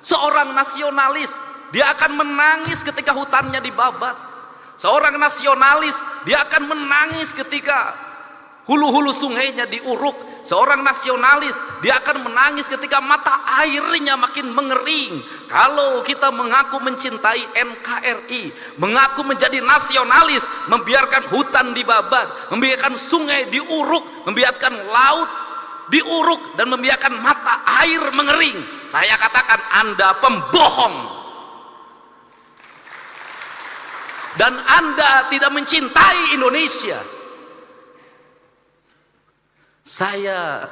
Seorang nasionalis, dia akan menangis ketika hutannya dibabat. Seorang nasionalis, dia akan menangis ketika hulu-hulu sungainya diuruk. Seorang nasionalis, dia akan menangis ketika mata airnya makin mengering. Kalau kita mengaku mencintai NKRI, mengaku menjadi nasionalis, membiarkan hutan dibabat, membiarkan sungai diuruk, membiarkan laut diuruk, dan membiarkan mata air mengering, saya katakan Anda pembohong. Dan Anda tidak mencintai Indonesia. Saya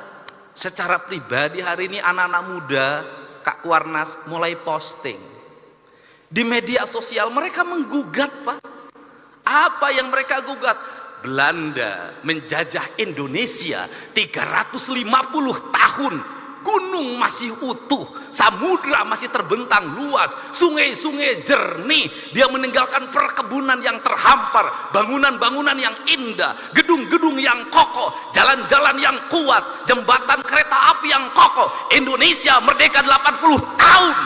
secara pribadi hari ini anak-anak muda, Kak Kuarnas mulai posting di media sosial, mereka menggugat, Pak. Apa yang mereka gugat? Belanda menjajah Indonesia 350 tahun. Gunung masih utuh, samudra masih terbentang luas, sungai-sungai jernih. Dia meninggalkan perkebunan yang terhampar, bangunan-bangunan yang indah, gedung-gedung yang kokoh, jalan-jalan yang kuat, jembatan kereta api yang kokoh. Indonesia merdeka 80 tahun.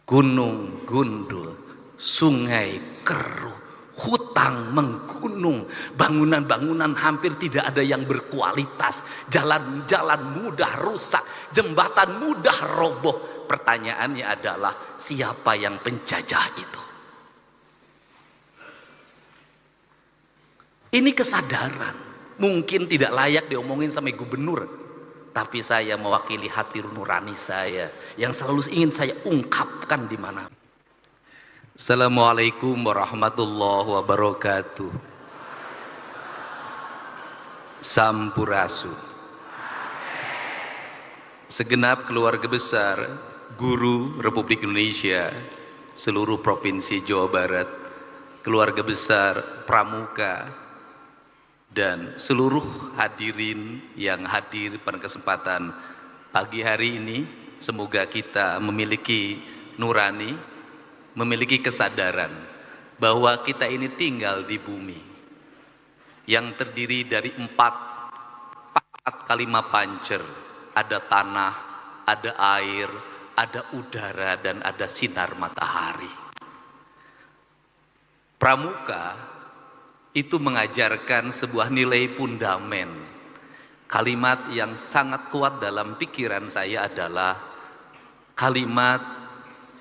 Gunung gundul, sungai keruh, hutan menggunung, bangunan-bangunan hampir tidak ada yang berkualitas, jalan-jalan mudah rusak, jembatan mudah roboh. Pertanyaannya adalah, siapa yang penjajah itu? Ini kesadaran, mungkin tidak layak diomongin sama gubernur, tapi saya mewakili hati nurani saya yang selalu ingin saya ungkapkan di mana. Assalamualaikum warahmatullahi wabarakatuh. Sampurasun. Segenap keluarga besar guru Republik Indonesia, seluruh provinsi Jawa Barat, keluarga besar pramuka, dan seluruh hadirin yang hadir pada kesempatan pagi hari ini, semoga kita memiliki nurani, memiliki kesadaran bahwa kita ini tinggal di bumi yang terdiri dari empat kalima pancer. Ada tanah, ada air, ada udara, dan ada sinar matahari. Pramuka itu mengajarkan sebuah nilai fundamen. Kalimat yang sangat kuat dalam pikiran saya adalah kalimat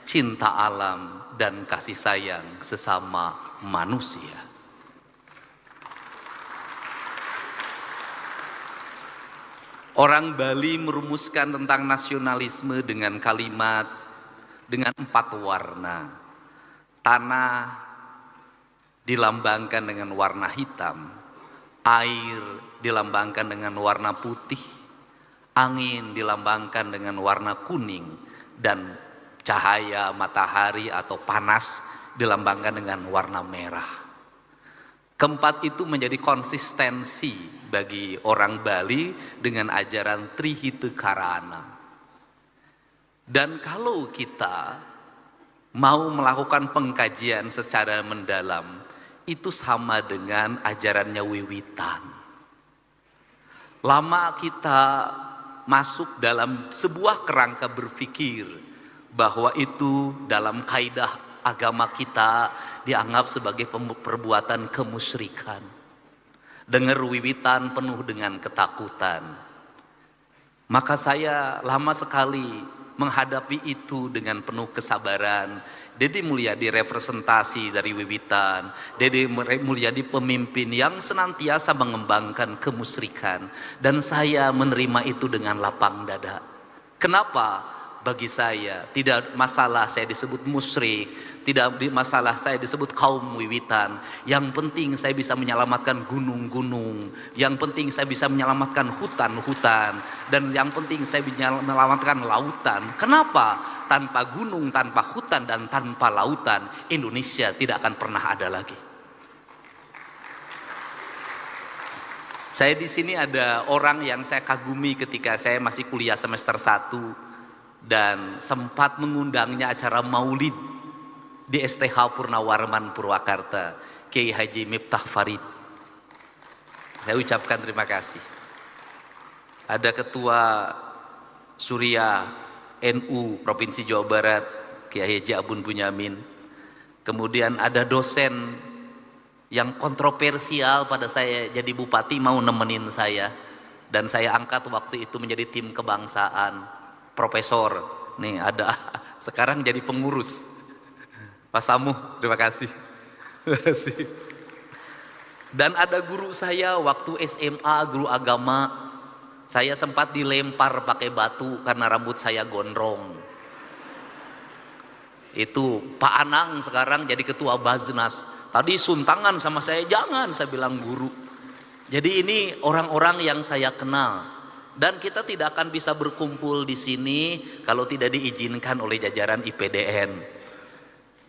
cinta alam dan kasih sayang sesama manusia. Orang Bali merumuskan tentang nasionalisme dengan kalimat, dengan 4 warna. Tanah dilambangkan dengan warna hitam, air dilambangkan dengan warna putih, angin dilambangkan dengan warna kuning, dan cahaya matahari atau panas dilambangkan dengan warna merah. Keempat itu menjadi konsistensi bagi orang Bali dengan ajaran Trihita Karana. Dan kalau kita mau melakukan pengkajian secara mendalam, itu sama dengan ajarannya Wiwitan. Lama kita masuk dalam sebuah kerangka berpikir bahwa itu dalam kaidah agama kita dianggap sebagai perbuatan kemusyrikan. Dengar Wiwitan penuh dengan ketakutan. Maka saya lama sekali menghadapi itu dengan penuh kesabaran. Deddy Mulyadi representasi dari Wiwitan. Deddy Mulyadi pemimpin yang senantiasa mengembangkan kemusyrikan. Dan saya menerima itu dengan lapang dada. Kenapa? Bagi saya tidak masalah saya disebut musyrik, tidak masalah saya disebut kaum Wiwitan. Yang penting saya bisa menyelamatkan gunung-gunung, yang penting saya bisa menyelamatkan hutan-hutan, dan yang penting saya bisa menyelamatkan lautan. Kenapa? Tanpa gunung, tanpa hutan, dan tanpa lautan, Indonesia tidak akan pernah ada lagi. Saya di sini ada orang yang saya kagumi ketika saya masih kuliah semester 1 dan sempat mengundangnya acara maulid di STH Purnawarman Purwakarta, Kiai Haji Miftah Farid. Saya ucapkan terima kasih. ada ketua Surya NU Provinsi Jawa Barat Kiai Haji Abun Bunyamin, kemudian ada dosen yang kontroversial pada saya jadi bupati mau nemenin saya, dan saya angkat waktu itu menjadi tim kebangsaan, Profesor nih ada sekarang jadi pengurus, Pak Samuh, terima kasih. Terima kasih. Dan ada guru saya waktu SMA, guru agama, saya sempat dilempar pakai batu karena rambut saya gondrong. Itu Pak Anang sekarang jadi ketua Baznas, tadi suntangan sama saya, jangan, saya bilang guru. Jadi ini orang-orang yang saya kenal, dan kita tidak akan bisa berkumpul di sini kalau tidak diizinkan oleh jajaran IPDN.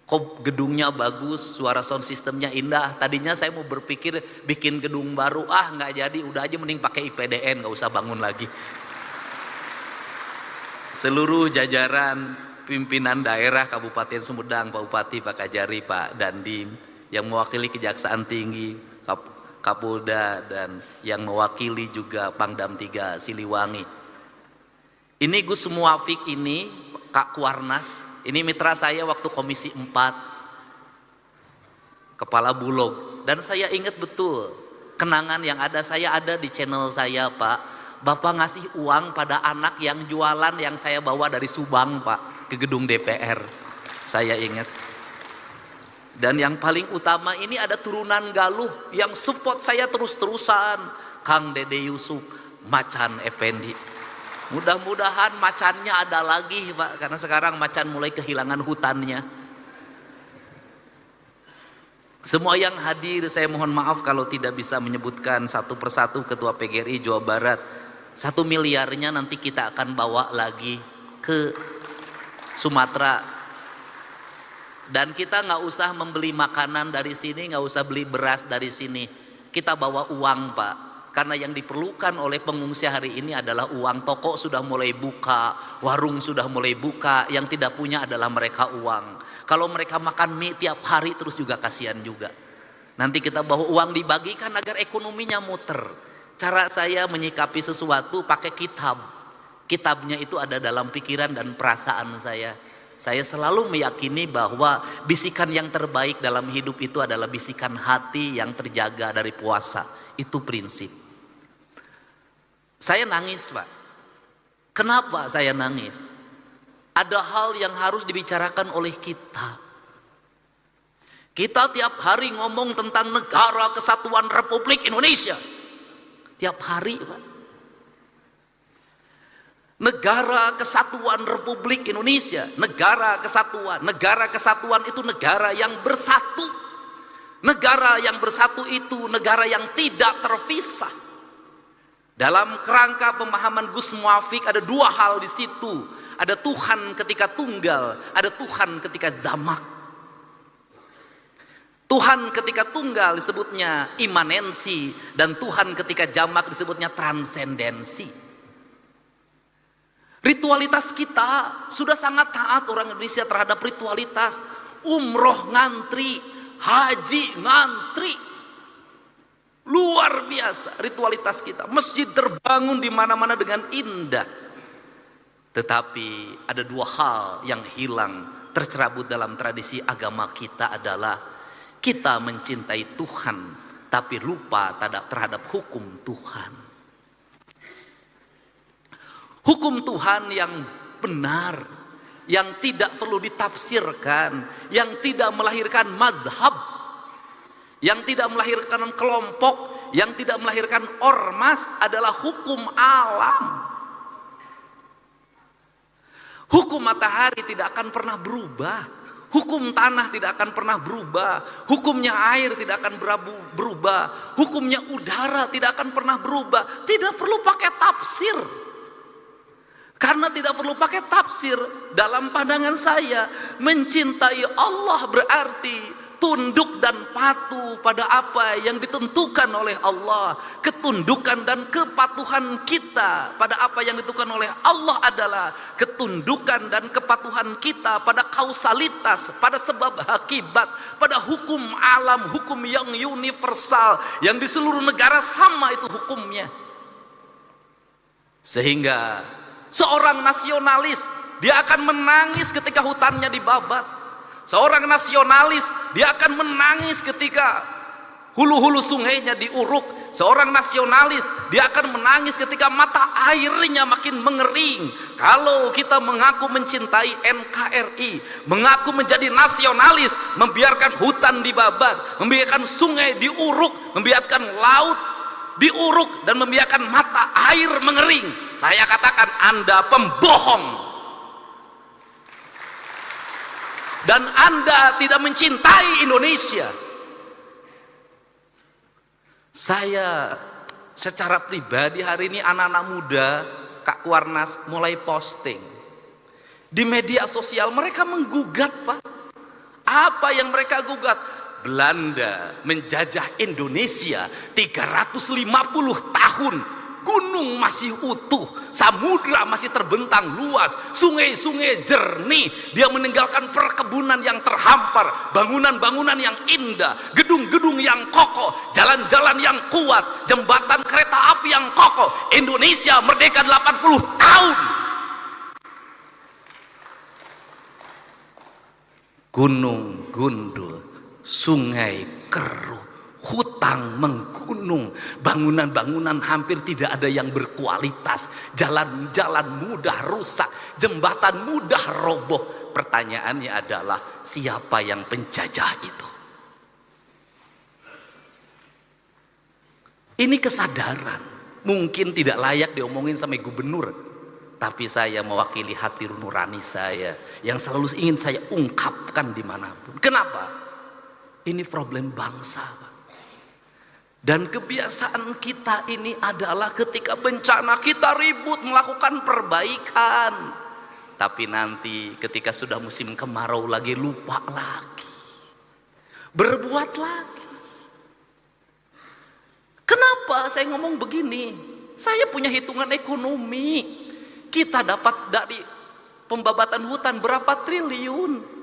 Kok gedungnya bagus, suara sound systemnya indah. Tadinya saya mau berpikir bikin gedung baru, nggak jadi, udah aja mending pakai IPDN, nggak usah bangun lagi. Seluruh jajaran pimpinan daerah Kabupaten Sumedang, Pak Bupati, Pak Kajari, Pak Dandim, yang mewakili Kejaksaan Tinggi, Kapolda, dan yang mewakili juga Pangdam 3 Siliwangi. Ini Gus Muafik ini, Kak Kuarnas, ini mitra saya waktu Komisi 4, Kepala Bulog, dan saya ingat betul kenangan yang ada, saya ada di channel saya, Pak. Bapak ngasih uang pada anak yang jualan yang saya bawa dari Subang, Pak, ke gedung DPR. Saya ingat. Dan yang paling utama ini ada turunan Galuh yang support saya terus-terusan, Kang Dede Yusuf, Macan Effendi. Mudah-mudahan macannya ada lagi, Pak, karena sekarang macan mulai kehilangan hutannya. Semua yang hadir, saya mohon maaf kalau tidak bisa menyebutkan satu persatu ketua PGRI Jawa Barat. 1 miliarnya nanti kita akan bawa lagi ke Sumatera. Dan kita nggak usah membeli makanan dari sini, nggak usah beli beras dari sini. Kita bawa uang, Pak. Karena yang diperlukan oleh pengungsi hari ini adalah uang. Toko sudah mulai buka, warung sudah mulai buka, yang tidak punya adalah mereka uang. Kalau mereka makan mie tiap hari terus juga kasihan juga. Nanti kita bawa uang dibagikan agar ekonominya muter. Cara saya menyikapi sesuatu pakai kitab. Kitabnya itu ada dalam pikiran dan perasaan saya. Saya selalu meyakini bahwa bisikan yang terbaik dalam hidup itu adalah bisikan hati yang terjaga dari puasa. Itu prinsip. Saya nangis, Pak. Kenapa saya nangis? Ada hal yang harus dibicarakan oleh kita. Kita tiap hari ngomong tentang Negara Kesatuan Republik Indonesia. Tiap hari, Pak. Negara Kesatuan Republik Indonesia, negara kesatuan. Negara kesatuan itu negara yang bersatu. Negara yang bersatu itu negara yang tidak terpisah. Dalam kerangka pemahaman Gus Muafik ada 2 hal di situ. Ada Tuhan ketika tunggal, ada Tuhan ketika jamak. Tuhan ketika tunggal disebutnya imanensi, dan Tuhan ketika jamak disebutnya transendensi. Ritualitas kita sudah sangat taat orang Indonesia terhadap ritualitas. Umroh ngantri, haji ngantri, luar biasa ritualitas kita. Masjid terbangun di mana-mana dengan indah. Tetapi ada 2 hal yang hilang, tercerabut dalam tradisi agama kita adalah kita mencintai Tuhan tapi lupa terhadap hukum Tuhan. Hukum Tuhan yang benar, yang tidak perlu ditafsirkan, yang tidak melahirkan mazhab, yang tidak melahirkan kelompok, yang tidak melahirkan ormas adalah hukum alam. Hukum matahari tidak akan pernah berubah, hukum tanah tidak akan pernah berubah, hukumnya air tidak akan berubah, hukumnya udara tidak akan pernah berubah. Tidak perlu pakai tafsir. Karena tidak perlu pakai tafsir, dalam pandangan saya mencintai Allah berarti tunduk dan patuh pada apa yang ditentukan oleh Allah. Ketundukan dan kepatuhan kita pada apa yang ditentukan oleh Allah adalah ketundukan dan kepatuhan kita pada kausalitas, pada sebab akibat, pada hukum alam, hukum yang universal, yang di seluruh negara sama itu hukumnya. Sehingga seorang nasionalis, dia akan menangis ketika hutannya dibabat. Seorang nasionalis, dia akan menangis ketika hulu-hulu sungainya diuruk. Seorang nasionalis, dia akan menangis ketika mata airnya makin mengering. Kalau kita mengaku mencintai NKRI, mengaku menjadi nasionalis, membiarkan hutan dibabat, membiarkan sungai diuruk, membiarkan laut diuruk, dan membiarkan mata air mengering, saya katakan Anda pembohong. Dan Anda tidak mencintai Indonesia. Saya secara pribadi hari ini anak-anak muda, Kak Kuarnas, mulai posting di media sosial. Mereka menggugat, Pak. Apa yang mereka gugat? Belanda menjajah Indonesia 350 tahun. Gunung masih utuh, samudra masih terbentang luas, sungai-sungai jernih. Dia meninggalkan perkebunan yang terhampar, bangunan-bangunan yang indah, gedung-gedung yang kokoh, jalan-jalan yang kuat, jembatan kereta api yang kokoh. Indonesia merdeka 80 tahun. Gunung gundul, sungai keruh, hutan menggunung, bangunan-bangunan hampir tidak ada yang berkualitas, jalan-jalan mudah rusak, jembatan mudah roboh. Pertanyaannya adalah, siapa yang penjajah itu? Ini kesadaran mungkin tidak layak diomongin sama gubernur, tapi saya mewakili hati nurani saya yang selalu ingin saya ungkapkan dimanapun. Kenapa? Ini problem bangsa, Pak. Dan kebiasaan kita ini adalah ketika bencana kita ribut melakukan perbaikan, tapi nanti ketika sudah musim kemarau lagi lupa lagi, berbuat lagi. Kenapa saya ngomong begini? Saya punya hitungan ekonomi. Kita dapat dari pembabatan hutan berapa triliun?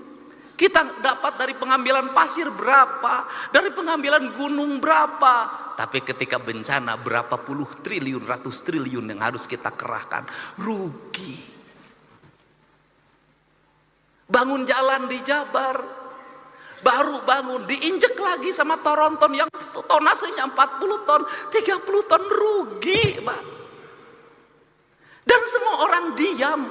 Kita dapat dari pengambilan pasir berapa, dari pengambilan gunung berapa. Tapi ketika bencana berapa puluh triliun, ratus triliun yang harus kita kerahkan. Rugi. Bangun jalan di Jabar, baru bangun diinjek lagi sama Toronton yang tonasenya 40 ton, 30 ton, rugi, Pak. Dan semua orang diam,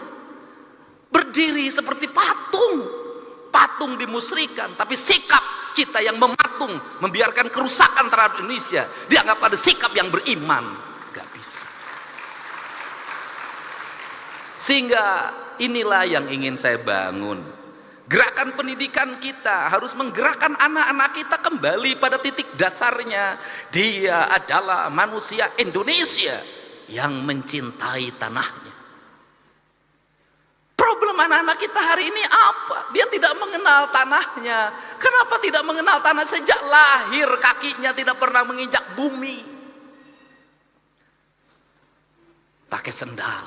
berdiri seperti patung. Patung dimusrikan, tapi sikap kita yang mematung, membiarkan kerusakan terhadap Indonesia dianggap ada sikap yang beriman. Gak bisa. Sehingga inilah yang ingin saya bangun. Gerakan pendidikan kita harus menggerakkan anak-anak kita kembali pada titik dasarnya. Dia adalah manusia Indonesia yang mencintai tanahnya. Problem anak-anak kita hari ini apa? Dia tidak mengenal tanahnya. Kenapa tidak mengenal tanah? Sejak lahir kakinya tidak pernah menginjak bumi. Pakai sendal,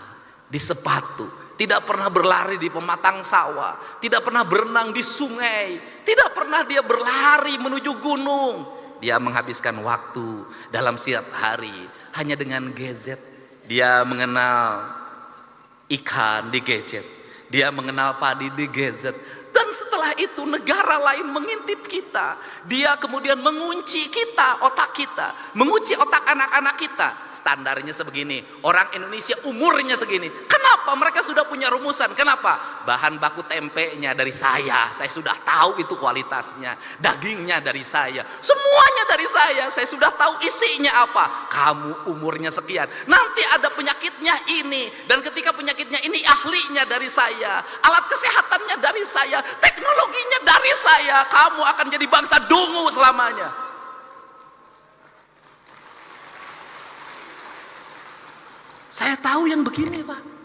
di sepatu, tidak pernah berlari di pematang sawah, tidak pernah berenang di sungai, tidak pernah dia berlari menuju gunung. Dia menghabiskan waktu dalam setiap hari hanya dengan gadget. Dia mengenal ikan di gadget, dia mengenal padi di gadget. Dan setelah itu negara lain mengintip kita. Dia kemudian mengunci kita, otak kita, mengunci otak anak-anak kita. Standarnya sebegini, orang Indonesia umurnya segini. Kenapa? Mereka sudah punya rumusan. Kenapa? Bahan baku tempenya dari saya sudah tahu itu kualitasnya. Dagingnya dari saya, semuanya dari saya sudah tahu isinya apa. Kamu umurnya sekian, nanti ada penyakitnya ini, dan ketika penyakitnya ini ahlinya dari saya, alat kesehatannya dari saya, teknologinya dari saya. Kamu akan jadi bangsa dungu selamanya. Saya tahu yang begini, Pak.